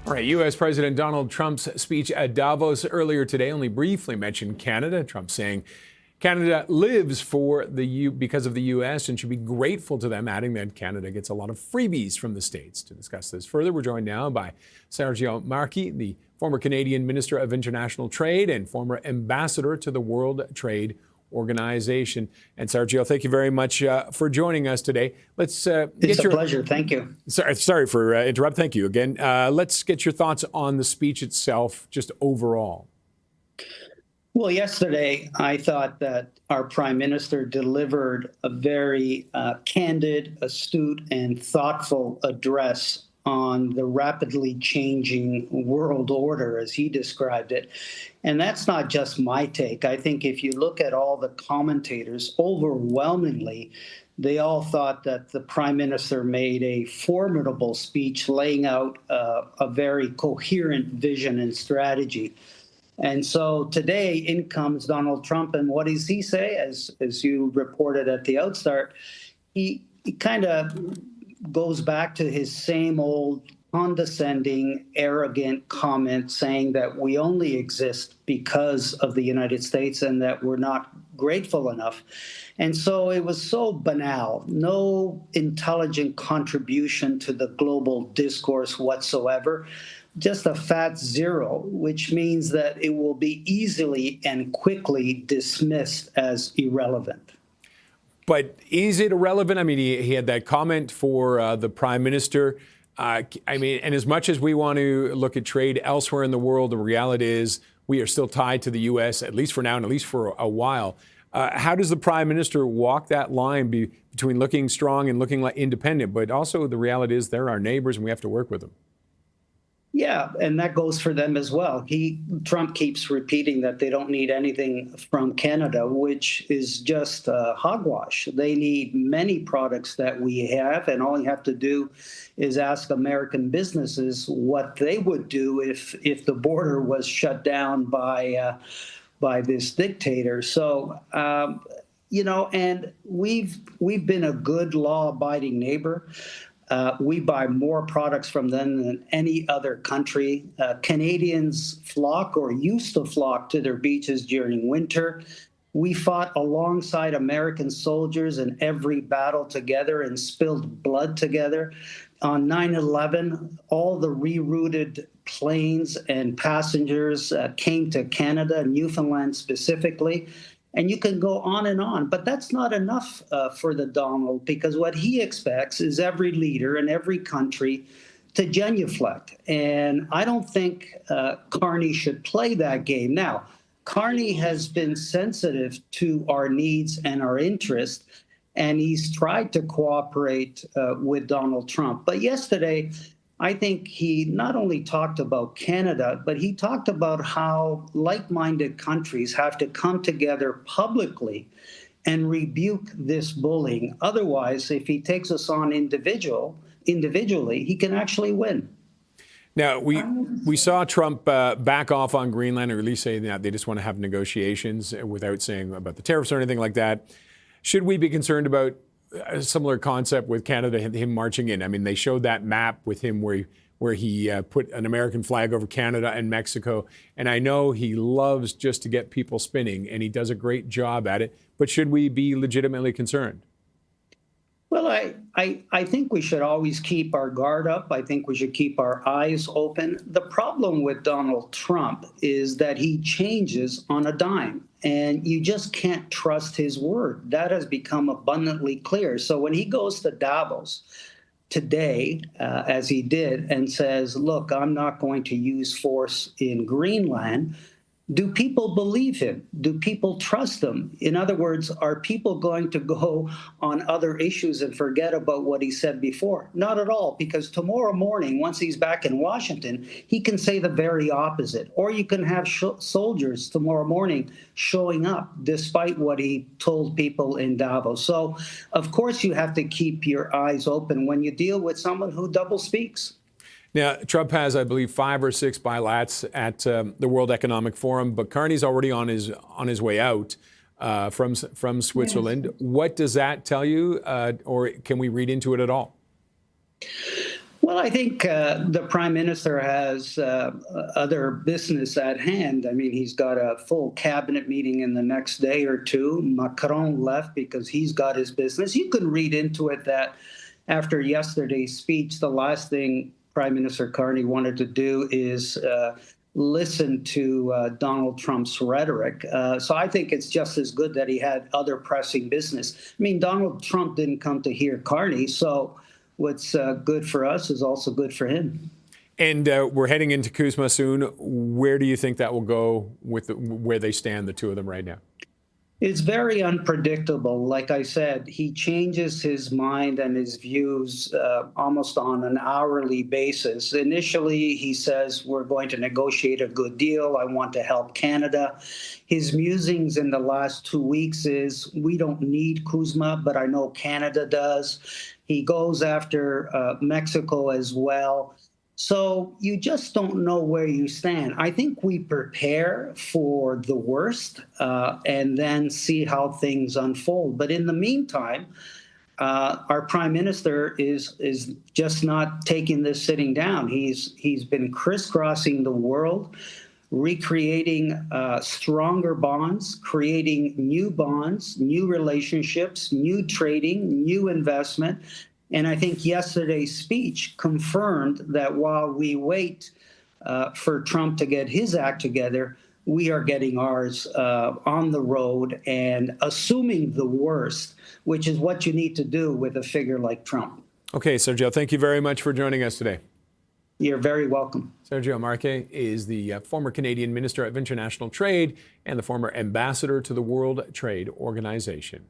All right, U.S. President Donald Trump's speech at Davos earlier today only briefly mentioned Canada. Trump saying Canada lives because of the U.S. and should be grateful to them, adding that Canada gets a lot of freebies from the States. To discuss this further, we're joined now by Sergio Marchi, the former Canadian Minister of International Trade and former ambassador to the World Trade Organization. And Sergio, thank you very much for joining us today. It's a pleasure. Thank you. Sorry for interrupt. Thank you again. Let's get your thoughts on the speech itself, just overall. Well, yesterday, I thought that our prime minister delivered a very candid, astute, and thoughtful address on the rapidly changing world order, as he described it. And that's not just my take. I think if you look at all the commentators, overwhelmingly, they all thought that the prime minister made a formidable speech laying out a very coherent vision and strategy. And so today in comes Donald Trump, and what does he say? As you reported at the outstart, he kind of goes back to his same old condescending, arrogant comment saying that we only exist because of the United States and that we're not grateful enough. And so it was so banal, no intelligent contribution to the global discourse whatsoever. Just a fat zero, which means that it will be easily and quickly dismissed as irrelevant. But is it irrelevant? I mean, he had that comment for the prime minister. And as much as we want to look at trade elsewhere in the world, the reality is we are still tied to the U.S., at least for now and at least for a while. How does the prime minister walk that line between looking strong and looking like independent? But also the reality is they're our neighbors and we have to work with them. Yeah, and that goes for them as well. Trump keeps repeating that they don't need anything from Canada, which is just hogwash. They need many products that we have, and all you have to do is ask American businesses what they would do if the border was shut down by this dictator. So, and we've been a good law-abiding neighbor. We buy more products from them than any other country. Canadians flock or used to flock to their beaches during winter. We fought alongside American soldiers in every battle together and spilled blood together. On 9/11, all the rerouted planes and passengers came to Canada, Newfoundland specifically. And you can go on, but that's not enough for the Donald, because what he expects is every leader in every country to genuflect. And I don't think Carney should play that game. Now, Carney has been sensitive to our needs and our interests, and he's tried to cooperate with Donald Trump. But yesterday, I think he not only talked about Canada, but he talked about how like-minded countries have to come together publicly and rebuke this bullying. Otherwise, if he takes us on individually, he can actually win. Now, we saw Trump back off on Greenland, or at least say that they just want to have negotiations without saying about the tariffs or anything like that. Should we be concerned about a similar concept with Canada, him marching in? I mean, they showed that map with him where he put an American flag over Canada and Mexico. And I know he loves just to get people spinning, and he does a great job at it. But should we be legitimately concerned? Well, I think we should always keep our guard up. I think we should keep our eyes open. The problem with Donald Trump is that he changes on a dime, and you just can't trust his word. That has become abundantly clear. So when he goes to Davos today, as he did, and says, look, I'm not going to use force in Greenland, do people believe him? Do people trust him? In other words, are people going to go on other issues and forget about what he said before? Not at all, because tomorrow morning, once he's back in Washington, he can say the very opposite. Or you can have soldiers tomorrow morning showing up despite what he told people in Davos. So, of course, you have to keep your eyes open when you deal with someone who double speaks. Now, Trump has, I believe, 5 or 6 bilats at the World Economic Forum, but Carney's already on his way out from Switzerland. Yes. What does that tell you, or can we read into it at all? Well, I think the prime minister has other business at hand. I mean, he's got a full cabinet meeting in the next day or two. Macron left because he's got his business. You can read into it that after yesterday's speech, the last thing Prime Minister Carney wanted to do is listen to Donald Trump's rhetoric. So I think it's just as good that he had other pressing business. I mean, Donald Trump didn't come to hear Carney, so what's good for us is also good for him. And we're heading into Kuzma soon. Where do you think that will go with where they stand, the two of them right now? It's very unpredictable. Like I said, he changes his mind and his views almost on an hourly basis. Initially, he says, we're going to negotiate a good deal. I want to help Canada. His musings in the last 2 weeks is, we don't need Kuzma, but I know Canada does. He goes after Mexico as well. So you just don't know where you stand. I think we prepare for the worst and then see how things unfold. But in the meantime, our prime minister is just not taking this sitting down. He's been crisscrossing the world, recreating stronger bonds, creating new bonds, new relationships, new trading, new investment. And I think yesterday's speech confirmed that while we wait for Trump to get his act together, we are getting ours on the road and assuming the worst, which is what you need to do with a figure like Trump. Okay, Sergio, thank you very much for joining us today. You're very welcome. Sergio Marchi is the former Canadian Minister of International Trade and the former ambassador to the World Trade Organization.